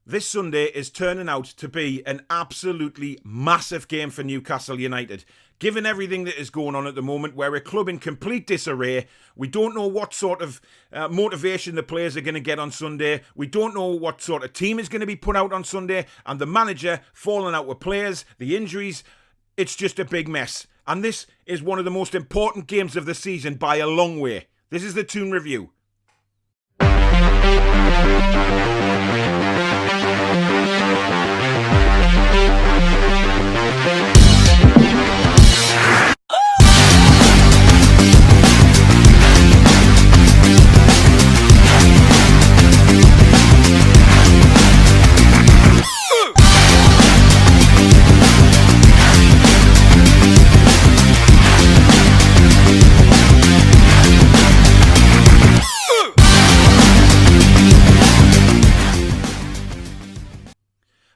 This Sunday is turning out to be an absolutely massive game for Newcastle United. Given everything that is going on at the moment, we're a club in complete disarray. We don't know what sort of motivation the players are going to get on Sunday. We don't know what sort of team is going to be put out on Sunday. And the manager falling out with players, the injuries, it's just a big mess. And this is one of the most important games of the season by a long way. This is the Toon Review.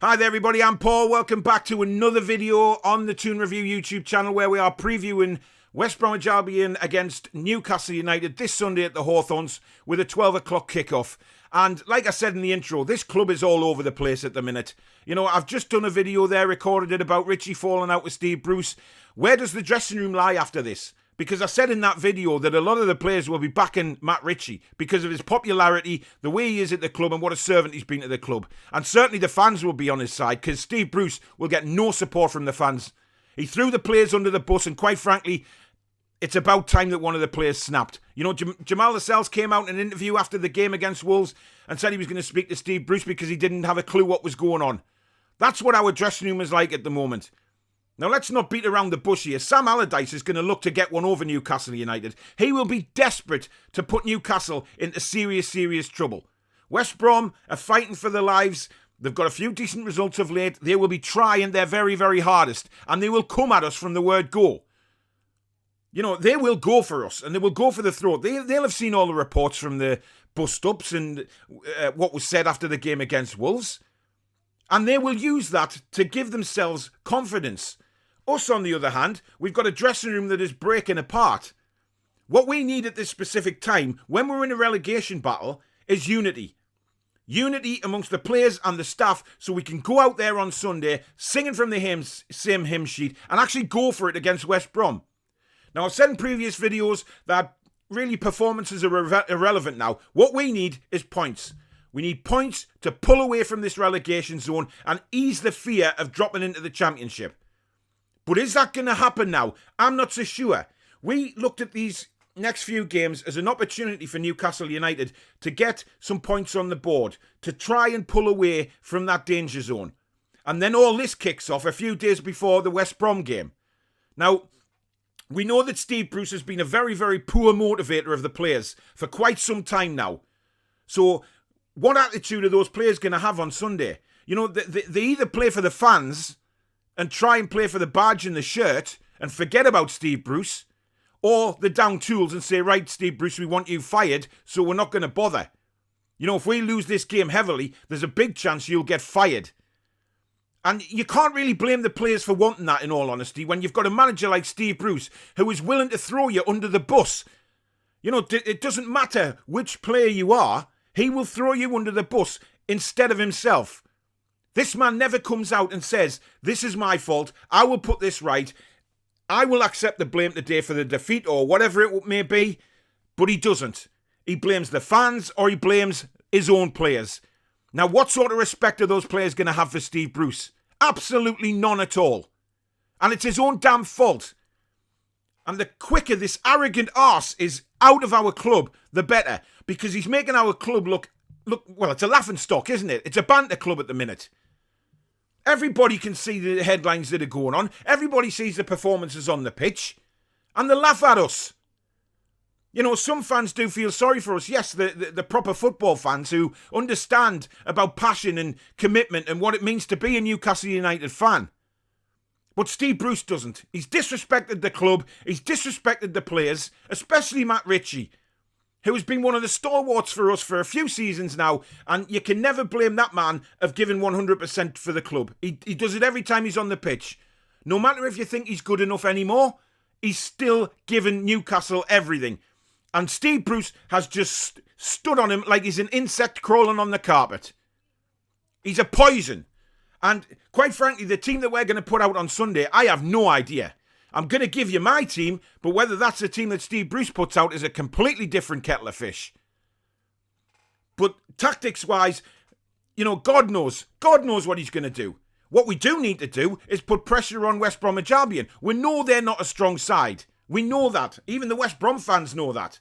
Hi there everybody, I'm Paul. Welcome back to another video on the Toon Review YouTube channel where we are previewing West Bromwich Albion against Newcastle United this Sunday at the Hawthorns with a 12 o'clock kickoff. And like I said in the intro, this club is all over the place at the minute. You know, I've just done a video there, recorded it about Ritchie falling out with Steve Bruce. Where does the dressing room lie after this? Because I said in that video that a lot of the players will be backing Matt Ritchie because of his popularity, the way he is at the club and what a servant he's been to the club. And certainly the fans will be on his side because Steve Bruce will get no support from the fans. He threw the players under the bus and quite frankly, it's about time that one of the players snapped. You know, Jamal Lascelles came out in an interview after the game against Wolves and said he was going to speak to Steve Bruce because he didn't have a clue what was going on. That's what our dressing room is like at the moment. Now, let's not beat around the bush here. Sam Allardyce is going to look to get one over Newcastle United. He will be desperate to put Newcastle into serious trouble. West Brom are fighting for their lives. They've got a few decent results of late. They will be trying their very hardest. And they will come at us from the word go. You know, they will go for us. And they will go for the throat. They'll have seen all the reports from the bust-ups and what was said after the game against Wolves. And they will use that to give themselves confidence. Us, on the other hand, we've got a dressing room that is breaking apart. What we need at this specific time, when we're in a relegation battle, is unity. Unity amongst the players and the staff so we can go out there on Sunday singing from the same hymn sheet and actually go for it against West Brom. Now, I've said in previous videos that really performances are irrelevant now. What we need is points. We need points to pull away from this relegation zone and ease the fear of dropping into the Championship. But is that going to happen now? I'm not so sure. We looked at these next few games as an opportunity for Newcastle United to get some points on the board, to try and pull away from that danger zone. And then all this kicks off a few days before the West Brom game. Now, we know that Steve Bruce has been a very poor motivator of the players for quite some time now. So, what attitude are those players going to have on Sunday? You know, they either play for the fans and try and play for the badge and the shirt and forget about Steve Bruce, or they're down tools and say, right, Steve Bruce, we want you fired, so we're not going to bother. You know, if we lose this game heavily, there's a big chance you'll get fired. And you can't really blame the players for wanting that, in all honesty, when you've got a manager like Steve Bruce who is willing to throw you under the bus. You know, it doesn't matter which player you are, he will throw you under the bus instead of himself. This man never comes out and says, this is my fault, I will put this right, I will accept the blame today for the defeat or whatever it may be, but he doesn't. He blames the fans or he blames his own players. Now, what sort of respect are those players going to have for Steve Bruce? Absolutely none at all. And it's his own damn fault. And the quicker this arrogant arse is out of our club, the better. Because he's making our club look, well, it's a laughing stock, isn't it? It's a banter club at the minute. Everybody can see the headlines that are going on. Everybody sees the performances on the pitch. And they laugh at us. You know, some fans do feel sorry for us. Yes, the proper football fans who understand about passion and commitment and what it means to be a Newcastle United fan. But Steve Bruce doesn't. He's disrespected the club. He's disrespected the players, especially Matt Ritchie, who has been one of the stalwarts for us for a few seasons now, and you can never blame that man of giving 100% for the club. He does it every time he's on the pitch. No matter if you think he's good enough anymore, he's still giving Newcastle everything. And Steve Bruce has just stood on him like he's an insect crawling on the carpet. He's a poison. And quite frankly, the team that we're going to put out on Sunday, I have no idea. I'm going to give you my team, but whether that's the team that Steve Bruce puts out is a completely different kettle of fish. But tactics-wise, God knows what he's going to do. What we do need to do is put pressure on West Bromwich Albion. We know they're not a strong side. We know that. Even the West Brom fans know that.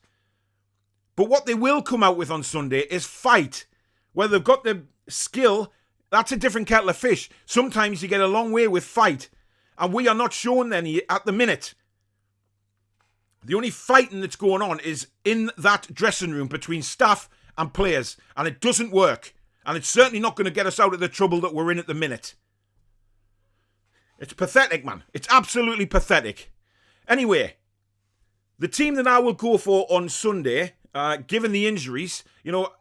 But what they will come out with on Sunday is fight. Whether they've got the skill, that's a different kettle of fish. Sometimes you get a long way with fight. And we are not showing any at the minute. The only fighting that's going on is in that dressing room between staff and players. And it doesn't work. And it's certainly not going to get us out of the trouble that we're in at the minute. It's pathetic, man. It's absolutely pathetic. Anyway, the team that I will go for on Sunday, given the injuries,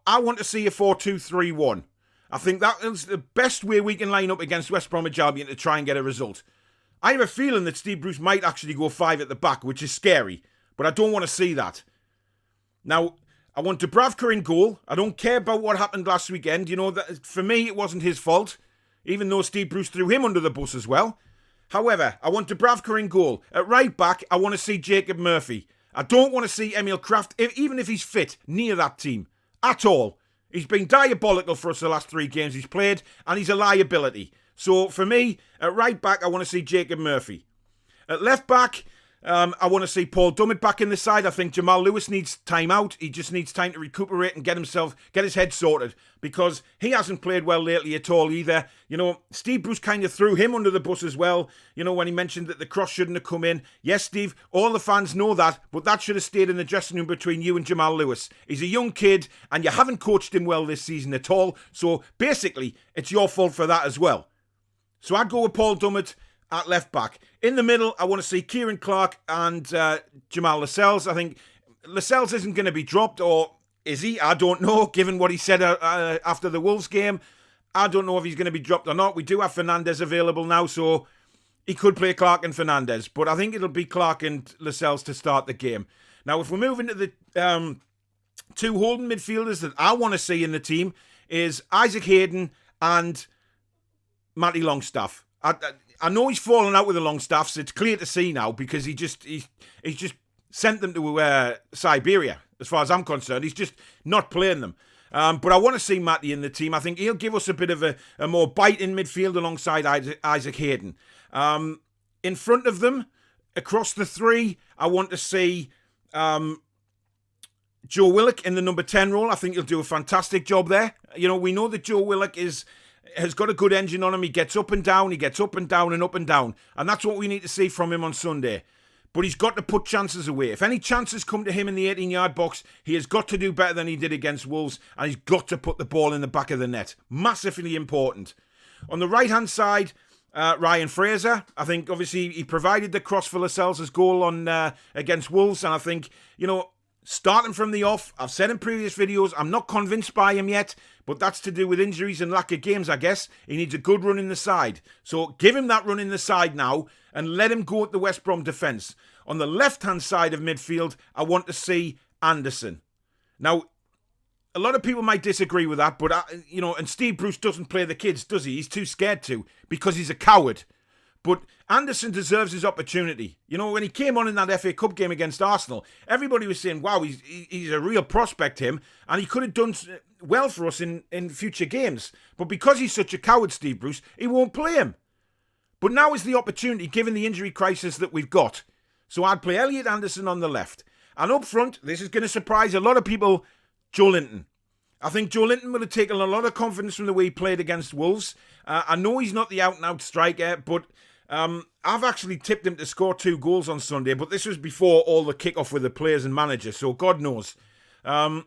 I want to see a 4-2-3-1. I think that is the best way we can line up against West Bromwich Albion to try and get a result. I have a feeling that Steve Bruce might actually go 5 at the back, which is scary, but I don't want to see that. Now, I want Dubravka in goal. I don't care about what happened last weekend. That for me, it wasn't his fault, even though Steve Bruce threw him under the bus as well. However, I want Dubravka in goal. At right back, I want to see Jacob Murphy. I don't want to see Emil Kraft, even if he's fit, near that team. At all. He's been diabolical for us the last 3 games he's played, and he's a liability. So, for me, at right back, I want to see Jacob Murphy. At left back, I want to see Paul Dummett back in the side. I think Jamal Lewis needs time out. He just needs time to recuperate and get his head sorted, because he hasn't played well lately at all either. Steve Bruce kind of threw him under the bus as well, when he mentioned that the cross shouldn't have come in. Yes, Steve, all the fans know that, but that should have stayed in the dressing room between you and Jamal Lewis. He's a young kid, and you haven't coached him well this season at all, so basically, it's your fault for that as well. So I'd go with Paul Dummett at left back. In the middle, I want to see Kieran Clark and Jamal Lascelles. I think Lascelles isn't going to be dropped, or is he? I don't know, given what he said after the Wolves game. I don't know if he's going to be dropped or not. We do have Fernandez available now, so he could play Clark and Fernandez. But I think it'll be Clark and Lascelles to start the game. Now, if we move into the 2 holding midfielders that I want to see in the team is Isaac Hayden and Matty Longstaff. I know he's fallen out with the Longstaffs. It's clear to see now, because he's just sent them to Siberia, as far as I'm concerned. He's just not playing them. But I want to see Matty in the team. I think he'll give us a bit of a more bite in midfield alongside Isaac Hayden. In front of them, across the 3, I want to see Joe Willock in the number 10 role. I think he'll do a fantastic job there. We know that Joe Willock has got a good engine on him. He gets up and down, and up and down. And that's what we need to see from him on Sunday. But he's got to put chances away. If any chances come to him in the 18-yard box, he has got to do better than he did against Wolves, and he's got to put the ball in the back of the net. Massively important. On the right-hand side, Ryan Fraser. I think, obviously, he provided the cross for Lascelles' goal on against Wolves, and I think, starting from the off, I've said in previous videos, I'm not convinced by him yet, but that's to do with injuries and lack of games, I guess. He needs a good run in the side. So give him that run in the side now and let him go at the West Brom defence. On the left-hand side of midfield, I want to see Anderson. Now, a lot of people might disagree with that, but, and Steve Bruce doesn't play the kids, does he? He's too scared to, because he's a coward. But Anderson deserves his opportunity. When he came on in that FA Cup game against Arsenal, everybody was saying, wow, he's a real prospect, him, and he could have done well for us in future games. But because he's such a coward, Steve Bruce, he won't play him. But now is the opportunity, given the injury crisis that we've got. So I'd play Elliot Anderson on the left. And up front, this is going to surprise a lot of people, Joe Linton. I think Joe Linton would have taken a lot of confidence from the way he played against Wolves. I know he's not the out-and-out striker, but I've actually tipped him to score 2 goals on Sunday, but this was before all the kick-off with the players and managers, so God knows. But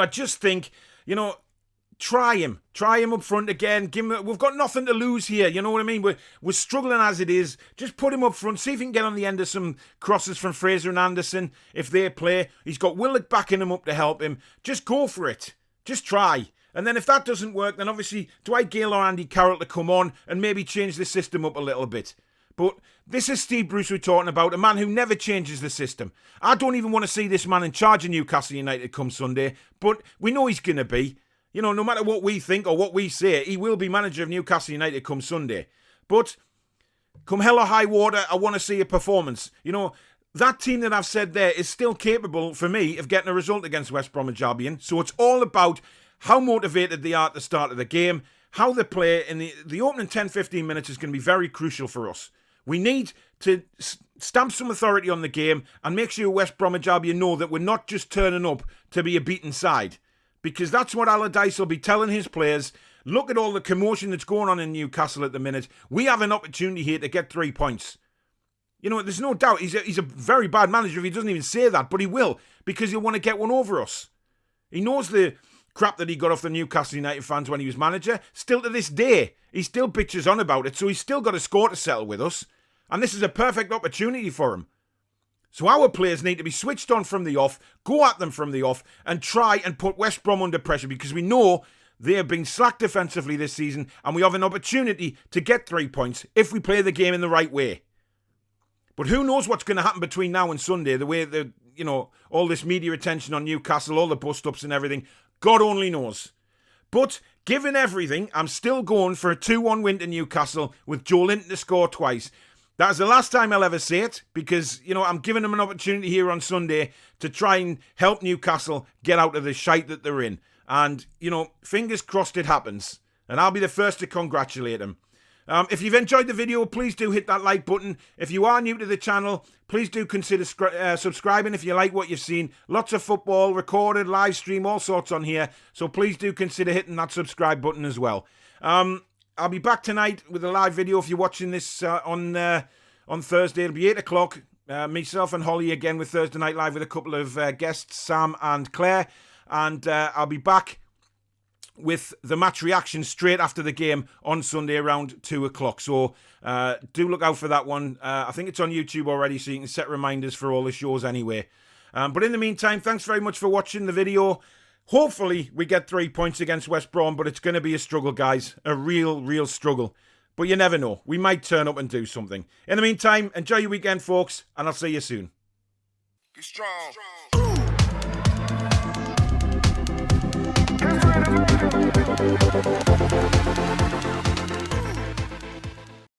I just think, try him up front again. We've got nothing to lose here, you know what I mean? We're struggling as it is. Just put him up front, see if he can get on the end of some crosses from Fraser and Anderson if they play. He's got Willock backing him up to help him. Just go for it. Just try. And then if that doesn't work, then obviously Dwight Gale or Andy Carroll to come on and maybe change the system up a little bit. But this is Steve Bruce we're talking about, a man who never changes the system. I don't even want to see this man in charge of Newcastle United come Sunday, but we know he's going to be. You know, no matter what we think or what we say, he will be manager of Newcastle United come Sunday. But come hell or high water, I want to see a performance. You know, that team that I've said there is still capable, for me, of getting a result against West Bromwich Albion. So it's all about how motivated they are at the start of the game, how they play. In the opening 10-15 minutes is going to be very crucial for us. We need to stamp some authority on the game and make sure West Bromwich Albion know that we're not just turning up to be a beaten side. Because that's what Allardyce will be telling his players. Look at all the commotion that's going on in Newcastle at the minute. We have an opportunity here to get 3 points. You know, there's no doubt he's a very bad manager if he doesn't even say that, but he will, because he'll want to get one over us. He knows the crap that he got off the Newcastle United fans when he was manager. Still to this day, he still bitches on about it, so he's still got a score to settle with us. And this is a perfect opportunity for him. So our players need to be switched on from the off, go at them from the off, and try and put West Brom under pressure, because we know they have been slack defensively this season, and we have an opportunity to get 3 points if we play the game in the right way. But who knows what's going to happen between now and Sunday, the way all this media attention on Newcastle, all the bust-ups and everything, God only knows. But given everything, I'm still going for a 2-1 win to Newcastle with Joe Linton to score twice. That is the last time I'll ever say it, because, you know, I'm giving them an opportunity here on Sunday to try and help Newcastle get out of the shite that they're in. And, you know, fingers crossed it happens. And I'll be the first to congratulate them. If you've enjoyed the video, please do hit that like button. If you are new to the channel, please do consider subscribing if you like what you've seen. Lots of football, recorded, live stream, all sorts on here. So please do consider hitting that subscribe button as well. I'll be back tonight with a live video if you're watching this on Thursday. It'll be 8 o'clock. Myself and Holly again with Thursday Night Live with a couple of guests, Sam and Claire. And I'll be back with the match reaction straight after the game on Sunday around 2 o'clock. So do look out for that one. I think it's on YouTube already, so you can set reminders for all the shows anyway. But in the meantime, thanks very much for watching the video. Hopefully we get 3 points against West Brom, but it's going to be a struggle, guys. A real struggle. But you never know. We might turn up and do something. In the meantime, enjoy your weekend, folks, and I'll see you soon. Be strong. Be strong.